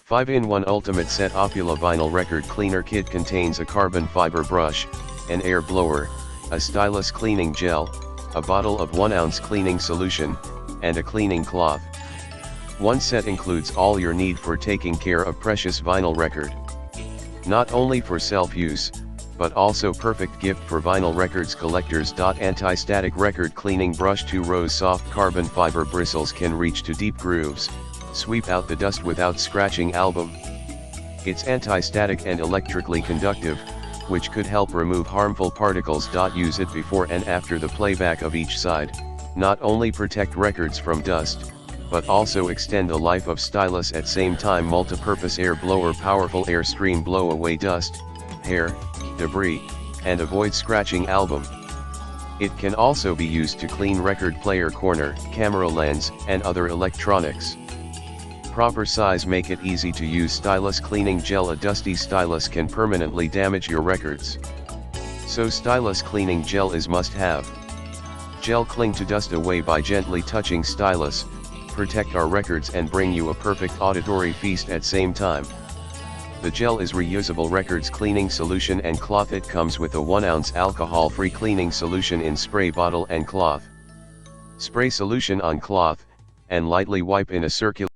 5-in-1 Ultimate Set Opula Vinyl Record Cleaner Kit contains a carbon fiber brush, an air blower, a Stylus cleaning gel, a bottle of 1 ounce cleaning solution, and a cleaning cloth. One set includes all your need for taking care of precious vinyl record. Not only for self-use, but also perfect gift for vinyl records collectors. Anti-static record cleaning brush. 2 rows soft carbon fiber bristles can reach to deep grooves, sweep out the dust without scratching album. It's anti-static and electrically conductive, which could help remove harmful particles. Use it before and after the playback of each side, not only protect records from dust, but also extend the life of Stylus at same time. Multi-purpose air blower. Powerful air stream blow away dust, hair, debris, and avoid scratching album. It can also be used to clean record player corner, camera lens, and other electronics. Proper size. Make it easy to use Stylus cleaning gel. A dusty Stylus can permanently damage your records, so Stylus cleaning gel is must have. Gel cling to dust away by gently touching Stylus, protect our records and bring you a perfect auditory feast at same time. The gel is reusable records cleaning solution and cloth. It comes with a 1 ounce alcohol-free cleaning solution in spray bottle and cloth. Spray solution on cloth, and lightly wipe in a circular